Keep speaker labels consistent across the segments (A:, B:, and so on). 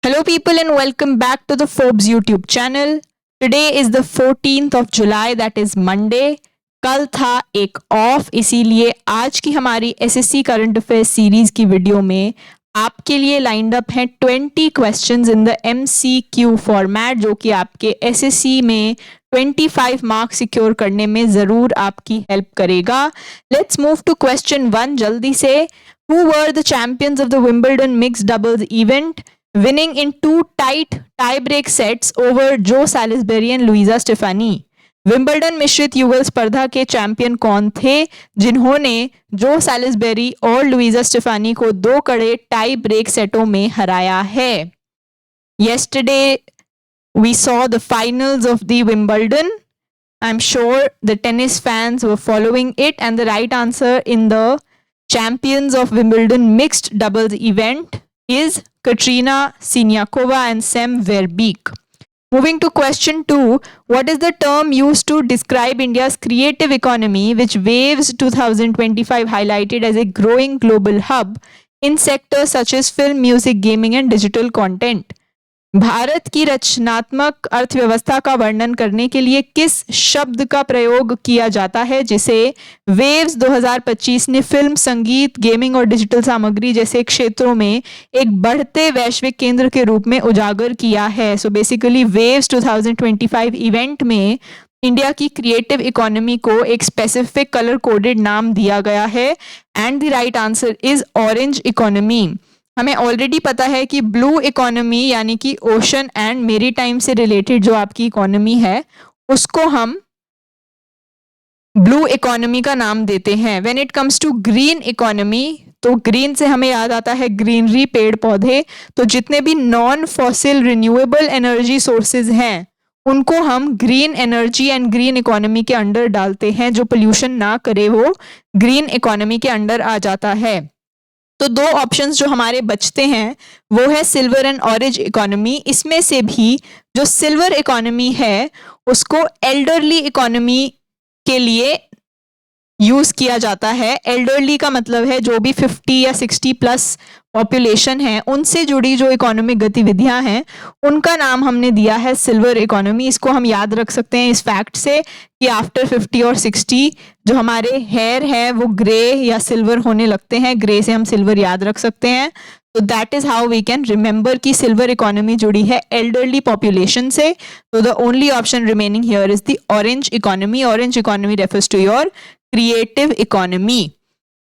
A: Hello, people, and welcome back to the Forbes YouTube channel. Today is the 14th of July, that is Monday. कल था एक of, इसीलिए आज की हमारी एसएससी करंट अफेयर्स सीरीज की वीडियो में आपके लिए लाइंड अप हैं 20 questions in the MCQ format, जो कि आपके एसएससी में 25 मार्क्स सिक्योर करने में जरूर आपकी हेल्प करेगा. लेट्स मूव टू क्वेश्चन 1 जल्दी से. Who were the champions of the Wimbledon mixed doubles event, winning in two tight tie-break sets over Joe Salisbury and Louisa Stefani. Wimbledon मिश्रित युगल स्पर्धा के चैंपियन कौन थे जिन्होंने जो सैलिसबेरी और लुइजा स्टेफानी को 2 कड़े टाई ब्रेक सेटों में हराया है? Yesterday we saw the finals of the Wimbledon. I'm sure the tennis fans were following it, and the right answer in the champions of Wimbledon mixed doubles event is Katrina Siniakova and Sam Verbeek. Moving to question 2, what is the term used to describe India's creative economy, which Waves 2025 highlighted as a growing global hub in sectors such as film, music, gaming and digital content? Bharat की रचनात्मक अर्थव्यवस्था का वर्णन करने के लिए किस शब्द का प्रयोग किया जाता है, जिसे वेव्स 2025 ने फिल्म, संगीत, गेमिंग और डिजिटल सामग्री जैसे क्षेत्रों में एक बढ़ते वैश्विक केंद्र के रूप में उजागर किया है? सो बेसिकली वेव्स 2025 इवेंट में इंडिया की क्रिएटिव इकोनॉमी को एक स्पेसिफिक कलर कोडेड नाम दिया गया है, and the right answer is orange economy. हमें ऑलरेडी पता है कि ब्लू इकोनॉमी यानी कि ओशन एंड मेरीटाइम से रिलेटेड जो आपकी इकोनॉमी है उसको हम ब्लू इकोनॉमी का नाम देते हैं. When it comes to green economy, तो ग्रीन से हमें याद आता है ग्रीनरी, पेड़ पौधे. तो जितने भी non fossil renewable energy sources हैं उनको हम green energy and green economy के अंडर डालते हैं. जो पोल्यूशन ना करे वो ग्रीन इकोनॉमी के अंडर आ जाता है. तो 2 ऑप्शंस जो हमारे बचते हैं वो है सिल्वर एंड ऑरेंज इकोनॉमी. इसमें से भी जो सिल्वर इकोनॉमी है उसको एल्डरली इकोनॉमी के लिए यूज किया जाता है. एल्डरली का मतलब है जो भी 50 या 60 प्लस पॉपुलेशन है उनसे जुड़ी जो इकोनॉमिक गतिविधियां हैं उनका नाम हमने दिया है सिल्वर इकोनॉमी. इसको हम याद रख सकते हैं इस फैक्ट से कि आफ्टर 50 और 60 जो हमारे हेयर है वो ग्रे या सिल्वर होने लगते हैं. ग्रे से हम सिल्वर याद रख सकते हैं. तो that is how we can remember कि सिल्वर इकोनॉमी जुड़ी है एल्डरली पॉपुलेशन से. तो the only option remaining here is the orange economy. Orange economy refers to your creative economy.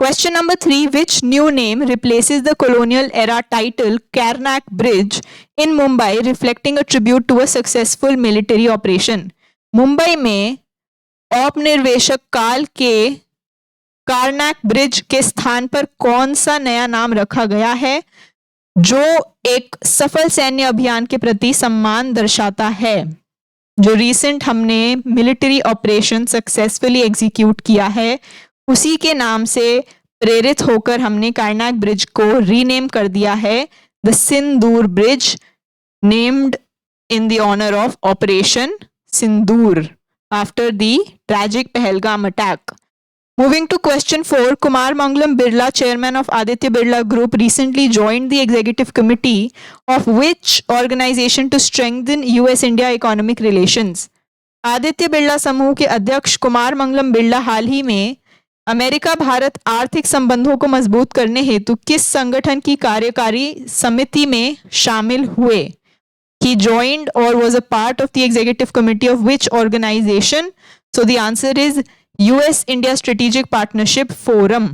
A: Question number 3, which new name replaces the colonial era title Karnak Bridge in Mumbai, reflecting a tribute to a successful military operation? Mumbai में औपनिवेशिक काल के कारनाक bridge के स्थान पर कौन सा नया नाम रखा गया है जो एक सफल सैन्य अभियान के प्रति सम्मान दर्शाता है? जो रिसेंट हमने मिलिट्री ऑपरेशन सक्सेसफुली एग्जीक्यूट किया है उसी के नाम से प्रेरित होकर हमने कारनाक ब्रिज को रीनेम कर दिया है the Sindoor bridge, named in the honour of Operation Sindoor after the tragic Pahalgam attack. Moving to question 4, Kumar Mangalam Birla, chairman of Aditya Birla Group, recently joined the executive committee of which organization to strengthen US-India economic relations? Aditya Birla समूह के अध्यक्ष कुमार मंगलम बिरला हाल ही में America Bharat आर्थिक संबंधों को मजबूत करने हेतु किस संगठन की कार्यकारी समिति में शामिल हुए? He joined or was a part of the executive committee of which organization? So the answer is US-India Strategic Partnership Forum.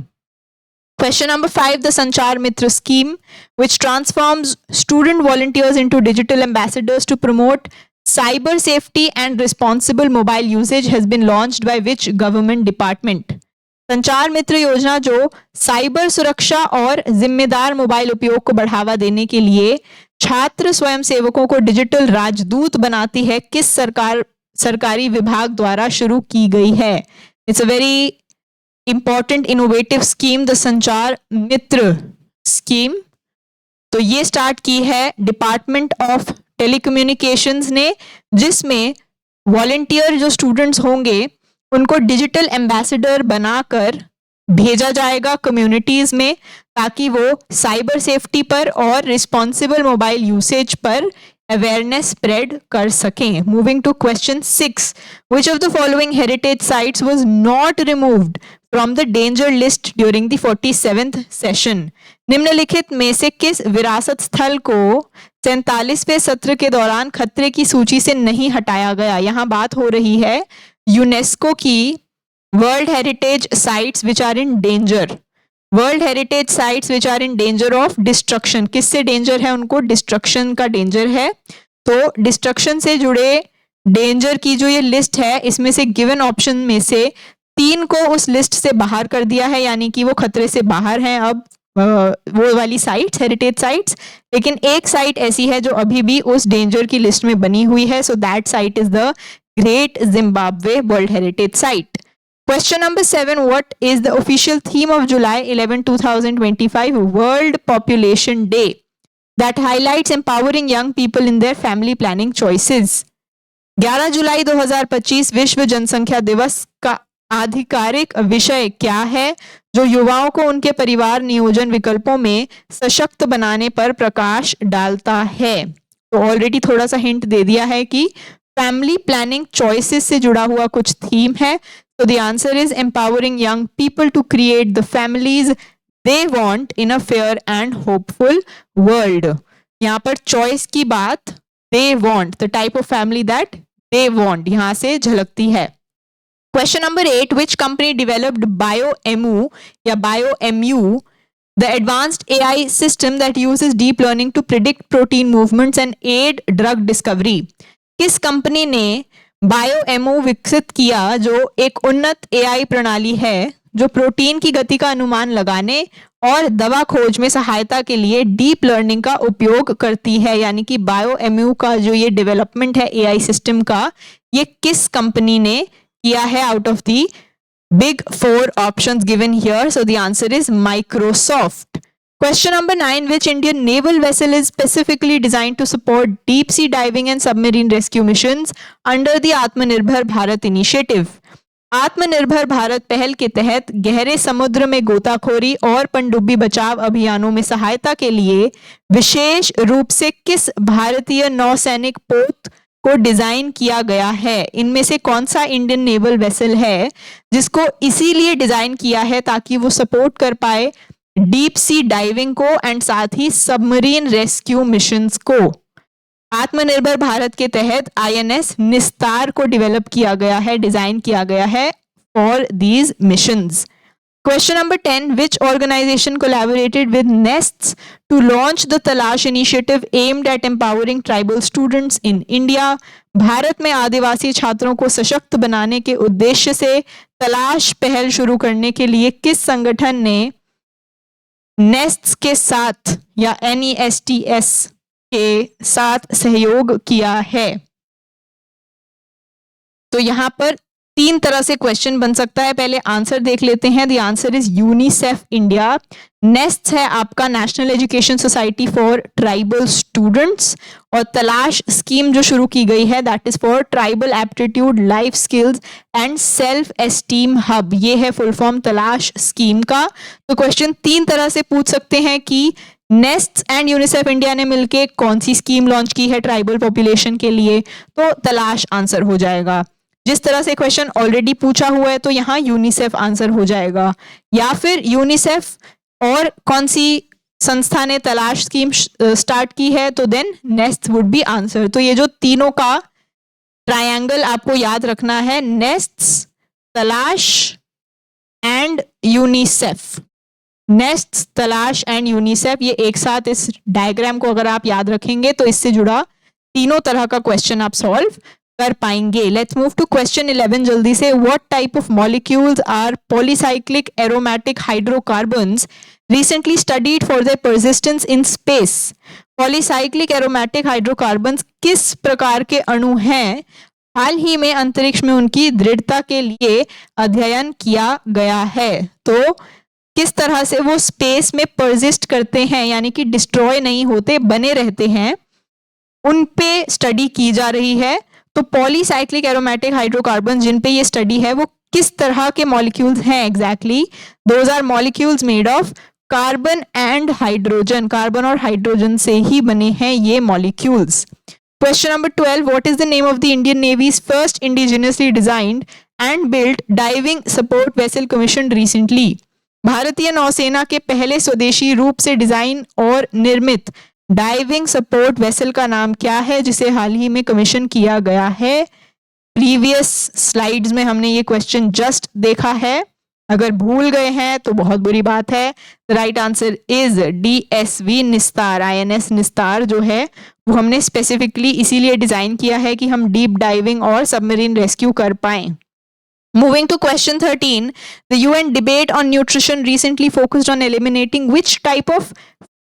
A: Question number 5, the Sanchar Mitra scheme, which transforms student volunteers into digital ambassadors to promote cyber safety and responsible mobile usage, has been launched by which government department? संचार मित्र योजना जो cyber सुरक्षा और जिम्मेदार mobile उपयोग को बढ़ावा देने के लिए छात्र स्वयंसेवकों को डिजिटल राजदूत बनाती है, किस सरकारी विभाग द्वारा शुरू की गई है? It's a very important innovative scheme, the संचार मित्र स्कीम. तो ये स्टार्ट की है डिपार्टमेंट ऑफ टेलीकम्युनिकेशंस ने, जिसमें वॉलंटियर जो स्टूडेंट्स होंगे उनको डिजिटल एम्बेसडर बनाकर भेजा जाएगा कम्युनिटीज में ताकि वो साइबर सेफ्टी पर और रिस्पॉन्सिबल मोबाइल यूसेज पर अवेयरनेस स्प्रेड कर सकें। Moving to question 6, which of the following heritage sites was not removed from the danger list during the 47th session? निम्नलिखित में से किस विरासत स्थल को 47वें सत्र के दौरान खतरे की सूची से नहीं हटाया गया? यहाँ बात हो रही है यूनेस्को की world heritage sites which are in danger, world heritage sites which are in danger of destruction. किससे डेंजर है? उनको डिस्ट्रक्शन का डेंजर है। तो डिस्ट्रक्शन से जुड़े डेंजर की जो ये लिस्ट है, इसमें से गिवन ऑप्शन में से 3 को उस लिस्ट से बाहर कर दिया है, यानी कि वो खतरे से बाहर हैं अब वो वाली साइट्स, हेरिटेज साइट्स। लेकिन एक साइट ऐसी है जो अभी भी उस डेंजर की लिस्ट में बनी हुई है, so that site is the great Zimbabwe world heritage site. Question number 7, what is the official theme of July 11, 2025 World Population Day that highlights empowering young people in their family planning choices? 11 जुलाई 2025 विश्व जनसंख्या दिवस का आधिकारिक विषय क्या है जो युवाओं को उनके परिवार नियोजन विकल्पों में सशक्त बनाने पर प्रकाश डालता है? तो ऑलरेडी थोड़ा सा हिंट दे दिया है कि फैमिली प्लानिंग चॉइसेस से जुड़ा हुआ कुछ थीम है। So the answer is empowering young people to create the families they want in a fair and hopeful world. यहाँ पर choice की बात they want, the type of family that they want, यहाँ से झलकती है। Question number 8, which company developed BioMU या BioMU, the advanced AI system that uses deep learning to predict protein movements and aid drug discovery? किस company ने बायोएमओ विकसित किया जो एक उन्नत एआई प्रणाली है जो प्रोटीन की गति का अनुमान लगाने और दवा खोज में सहायता के लिए डीप लर्निंग का उपयोग करती है? यानी कि बायोएमओ का जो ये डेवलपमेंट है एआई सिस्टम का, ये किस कंपनी ने किया है out of the big 4 options given here? So the answer is Microsoft. Question number 9, which Indian naval vessel is specifically designed to support deep sea diving and submarine rescue missions under the आत्मनिर्भर Bharat initiative? आत्मनिर्भर भारत पहल के तहत गहरे समुद्र में गोताखोरी और पनडुब्बी बचाव अभियानों में सहायता के लिए विशेष रूप से किस भारतीय नौसैनिक पोत को डिजाइन किया गया है? इनमें से कौन सा इंडियन नेवल वेसल है जिसको इसीलिए डिजाइन किया है ताकि वो सपोर्ट कर पाए डीप सी डाइविंग को एंड साथ ही सबमरीन रेस्क्यू मिशंस को? आत्मनिर्भर भारत के तहत आईएनएस निस्तार को डेवलप किया गया है, डिजाइन किया गया है for these missions. Question number 10, which organization collaborated with NESTS to launch the तलाश initiative aimed at empowering tribal students in India? Bharat में आदिवासी छात्रों को सशक्त बनाने के उद्देश्य से तलाश पहल शुरू करने के लिए किस संगठन ने नेस्ट्स के साथ या NESTS के साथ सहयोग किया है? तो यहां पर 3 तरह से क्वेश्चन बन सकता है, पहले आंसर देख लेते हैं। The answer is UNICEF India. Nests है आपका national education society for tribal students, और तलाश स्कीम जो शुरू की गई है that is for tribal aptitude life skills and self esteem hub, ये है फुल फॉर्म तलाश स्कीम का। तो क्वेश्चन 3 तरह से पूछ सकते हैं कि नेस्ट्स एंड यूनिसेफ इंडिया ने मिलकर कौन सी स्कीम लॉन्च की है ट्राइबल पॉपुलेशन के लिए, तो तलाश आंसर हो जाएगा। जिस तरह से क्वेश्चन ऑलरेडी पूछा हुआ है तो यहाँ यूनिसेफ आंसर हो जाएगा, या फिर यूनिसेफ और कौन सी संस्था ने तलाश स्कीम स्टार्ट की है तो then next would be answer. तो ये जो तीनों का ट्रायंगल आपको याद रखना है, नेस्ट्स, तलाश एंड यूनिसेफ। नेस्ट्स, तलाश एंड यूनिसेफ, ये एक साथ इस डायग्राम को अगर आप याद रखेंगे तो इससे जुड़ा तीनों तरह का क्वेश्चन आप सॉल्व कर पाएंगे। लेट्स मूव टू क्वेश्चन 11 जल्दी से। What type of molecules are polycyclic aromatic hydrocarbons recently studied for their persistence in space? Polycyclic aromatic hydrocarbons किस प्रकार के अणु हैं हाल ही में अंतरिक्ष में उनकी दृढ़ता के लिए अध्ययन किया गया है? तो किस तरह से वो स्पेस में परसिस्ट करते हैं, यानी कि डिस्ट्रॉय नहीं होते, बने रहते हैं, उन पे स्टडी की जा रही है। तो पॉलीसाइक्लिक एरोमेटिक हाइड्रोकार्बन जिन पे ये स्टडी है वो किस तरह के मॉलिक्यूल्स हैं exactly? Those are molecules made of carbon and hydrogen, carbon और हाइड्रोजन से ही बने हैं ये molecules. Question number 12, what is the name of the Indian navy's first indigenously designed and built diving support vessel commissioned recently? भारतीय नौसेना के पहले स्वदेशी रूप से डिजाइन और निर्मित डाइविंग सपोर्ट वेसल का नाम क्या है, जिसे हाल ही में कमीशन किया गया है? प्रीवियस स्लाइड्स में हमने ये क्वेश्चन जस्ट देखा है, अगर भूल गए हैं तो बहुत बुरी बात है। राइट आंसर इज DSV निस्तार, INS निस्तार जो है वो हमने स्पेसिफिकली इसीलिए डिजाइन किया है कि हम डीप डाइविंग और सबमरीन रेस्क्यू कर पाएं। Moving to question 13, the UN debate on nutrition recently focused on eliminating which type of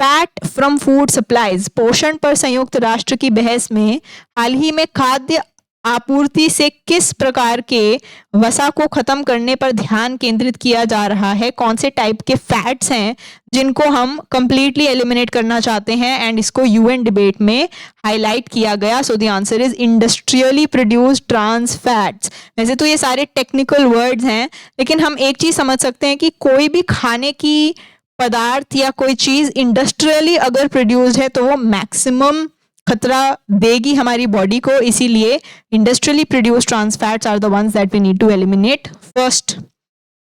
A: fat from food supplies? पोषण पर संयुक्त राष्ट्र की बहस में हाल ही में खाद्य आपूर्ति से किस प्रकार के वसा को खत्म करने पर ध्यान केंद्रित किया जा रहा है? कौन से टाइप के फैट्स हैं जिनको हम कंप्लीटली एलिमिनेट करना चाहते हैं, एंड इसको यूएन डिबेट में हाईलाइट किया गया। So the answer is industrially produced trans fats. वैसे तो ये सारे टेक्निकल वर्ड्स हैं, लेकिन हम एक चीज समझ सकते हैं कि कोई भी खाने की पदार्थ या कोई चीज इंडस्ट्रियली अगर प्रोड्यूस्ड है तो वो मैक्सिमम खतरा देगी हमारी बॉडी को, इसीलिए industrially produced trans fats are the ones that we need to eliminate first.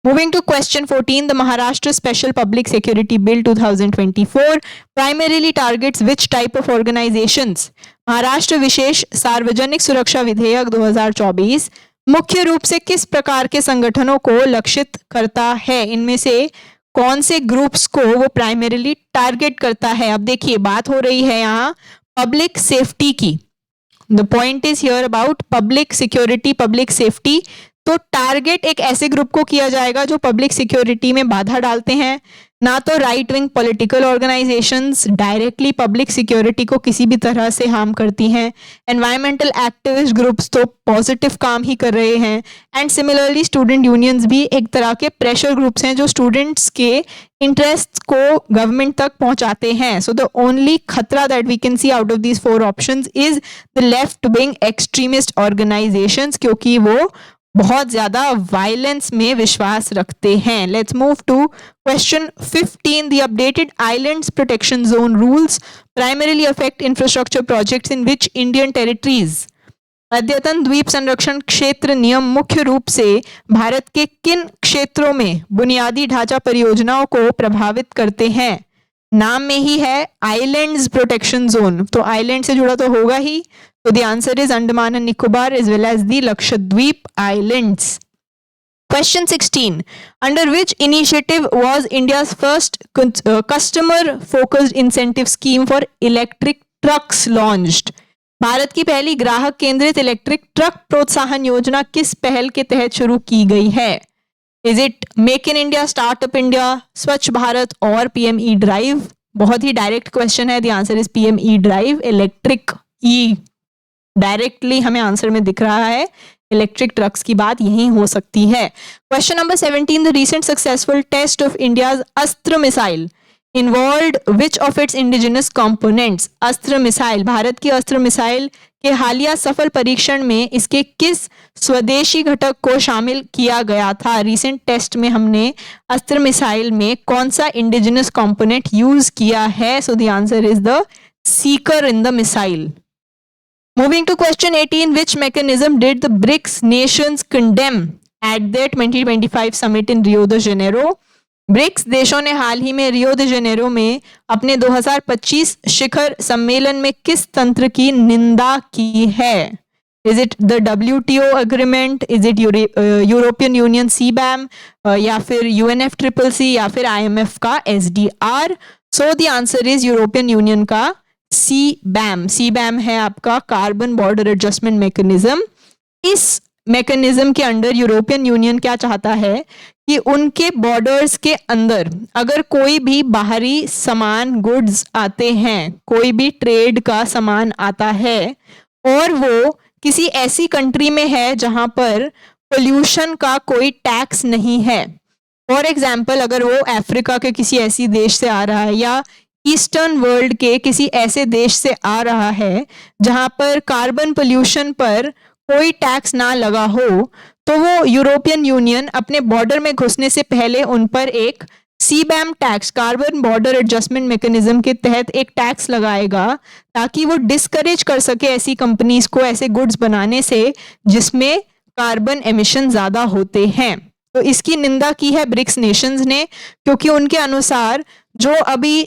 A: Moving to question 14, the Maharashtra Special Public Security Bill 2024 primarily targets which type of organizations? Maharashtra विशेष सार्वजनिक सुरक्षा विधेयक 2024 मुख्य रूप से किस प्रकार के संगठनों को लक्षित करता है? इनमें से कौन से ग्रुप्स को वो प्राइमरीली टारगेट करता है? अब देखिए बात हो रही है यहाँ पब्लिक सेफ्टी की। The point is here about public security, public safety. तो टारगेट एक ऐसे ग्रुप को किया जाएगा जो पब्लिक सिक्योरिटी में बाधा डालते हैं, ना तो right wing political organisations directly public security को किसी भी तरह से हार्म करती हैं। एनवायरमेंटल एक्टिविस्ट ग्रुप्स तो पॉजिटिव काम ही कर रहे हैं, एंड सिमिलरली स्टूडेंट यूनियंस भी एक तरह के प्रेशर ग्रुप्स हैं जो स्टूडेंट्स के इंटरेस्ट को गवर्नमेंट तक पहुंचाते हैं। सो द ओनली खतरा that we can see out of these 4 options is the left wing extremist organisations, क्योंकि वो बहुत ज्यादा वायलेंस में विश्वास रखते हैं। Let's move to question 15, the updated islands protection zone rules primarily affect infrastructure projects in which Indian territories? अद्यतन द्वीप संरक्षण क्षेत्र नियम मुख्य रूप से भारत के किन क्षेत्रों में बुनियादी ढांचा परियोजनाओं को प्रभावित करते हैं? नाम में ही है आइलैंड्स प्रोटेक्शन जोन, तो आइलैंड से जुड़ा तो होगा ही। So the answer is Andaman and Nicobar as well as the Lakshadweep Islands. Question 16. Under which initiative was India's first customer-focused incentive scheme for electric trucks launched? Bharat की पहली ग्राहक केंद्रित electric truck प्रोत्साहन योजना किस पहल के तहत शुरू की गई है? Is it Make in India, Startup India, स्वच्छ भारत और PME ड्राइव? बहुत ही डायरेक्ट क्वेश्चन है। The answer is PME drive. Electric E directly हमें आंसर में दिख रहा है, इलेक्ट्रिक ट्रक्स की बात यही हो सकती है। Question number 17, the recent successful test of India's Astra missile involved which of its indigenous components? Astra missile, Bharat की अस्त्र मिसाइल के हालिया सफल परीक्षण में इसके किस स्वदेशी घटक को शामिल किया गया था? रीसेंट टेस्ट में हमने अस्त्र मिसाइल में कौन सा इंडिजिनस कंपोनेंट यूज किया है? सो the answer is the seeker in the missile. Moving to question 18, which mechanism did the BRICS nations condemn at their 2025 summit in Rio de Janeiro? BRICS देशों ने हाल ही में रियो दे जेनेरो में अपने 2025 शिखर सम्मेलन में किस तंत्र की निंदा की है? Is it the WTO agreement? Is it European union CBAM या फिर UNFCCC या फिर IMF का SDR? So the answer is European union का CBAM। CBAM है आपका कार्बन बॉर्डर एडजस्टमेंट मैकेनिज्म। इस मैकेनिज्म के अंडर यूरोपियन यूनियन क्या चाहता है कि उनके बॉर्डर्स के अंदर अगर कोई भी बाहरी सामान गुड्स आते हैं, कोई भी ट्रेड का सामान आता है और वो किसी ऐसी कंट्री में है जहां पर पोल्यूशन का कोई टैक्स नहीं है, फॉर एग्जाम्पल अगर वो अफ्रीका के किसी ऐसी देश से आ रहा है या ईस्टर्न वर्ल्ड के किसी ऐसे देश से आ रहा है जहां पर कार्बन पोल्यूशन पर कोई टैक्स ना लगा हो, तो वो यूरोपियन यूनियन अपने बॉर्डर में घुसने से पहले उन पर एक CBAM tax, carbon border adjustment mechanism के तहत एक टैक्स लगाएगा ताकि वो डिस्करेज कर सके ऐसी कंपनीज को ऐसे गुड्स बनाने से जिसमें कार्बन एमिशन ज्यादा होते हैं। तो इसकी निंदा की है ब्रिक्स नेशंस ने, क्योंकि उनके अनुसार जो अभी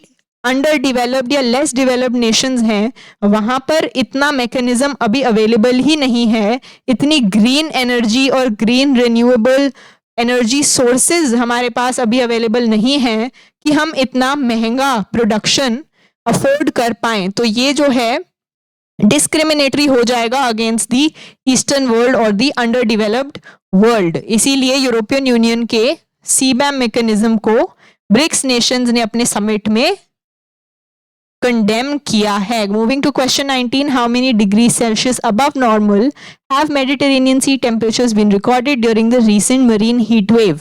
A: अंडर डेवलप्ड या लेस डेवलप्ड नेशंस हैं वहां पर इतना मैकेनिज्म अभी अवेलेबल ही नहीं है, इतनी ग्रीन एनर्जी और ग्रीन रिन्यूएबल एनर्जी सोर्सेज हमारे पास अभी अवेलेबल नहीं है कि हम इतना महंगा प्रोडक्शन अफोर्ड कर पाएं। तो ये जो है डिस्क्रिमिनेटरी हो जाएगा अगेंस्ट दी ईस्टर्न वर्ल्ड और दी अंडर डेवलप्ड वर्ल्ड। इसीलिए यूरोपियन यूनियन के सीबैम मैकेनिज्म को ब्रिक्स नेशंस ने अपने समिट में कंडेम किया है। Moving to question 19, how many degree Celsius above normal have Mediterranean sea temperatures been recorded during the recent marine heat wave.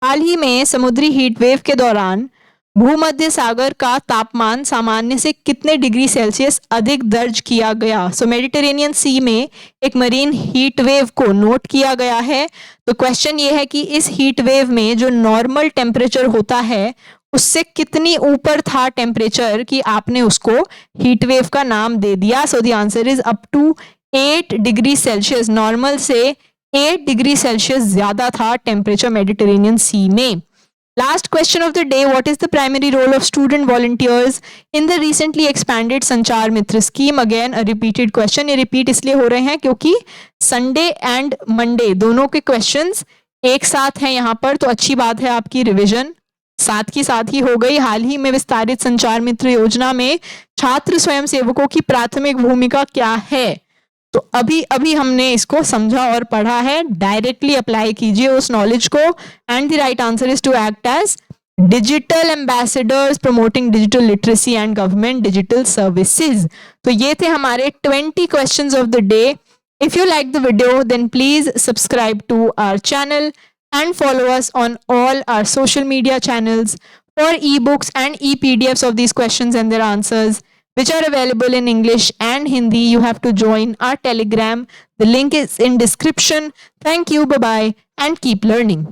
A: हाल ही में समुद्री हीट वेव के दौरान भूमध्य सागर का तापमान सामान्य से कितने डिग्री सेल्सियस अधिक दर्ज किया गया। सो मेडिटेरेनियन सी में एक मरीन हीट वेव को नोट किया गया है। तो क्वेश्चन ये है कि इस हीट वेव में जो नॉर्मल टेम्परेचर होता है उससे कितनी ऊपर था टेम्परेचर कि आपने उसको हीट वेव का नाम दे दिया। So the answer is up to 8 degree Celsius, normal से 8 डिग्री सेल्सियस ज्यादा था टेम्परेचर मेडिटेरेनियन सी में। Last question of the day, what is the primary role of student volunteers in the recently expanded संचार मित्र scheme? Again a repeated question. ये repeat इसलिए हो रहे हैं क्योंकि Sunday and Monday दोनों के questions एक साथ हैं यहाँ पर, तो अच्छी बात है, आपकी रिविजन साथ की साथ ही हो गई। हाल ही में विस्तारित संचार मित्र योजना में छात्र स्वयं सेवकों की प्राथमिक भूमिका क्या है, तो अभी अभी हमने इसको समझा और पढ़ा है। डायरेक्टली अप्लाई कीजिए उस नॉलेज को। And the right answer is to act as digital ambassadors promoting digital literacy and government digital services. तो ये थे हमारे 20 questions of the day. If you like the video then please subscribe to our channel and follow us on all our social media channels for ebooks and e-PDFs of these questions and their answers, which are available in English and Hindi. You have to join our Telegram. The link is in description. Thank you. Bye-bye and keep learning.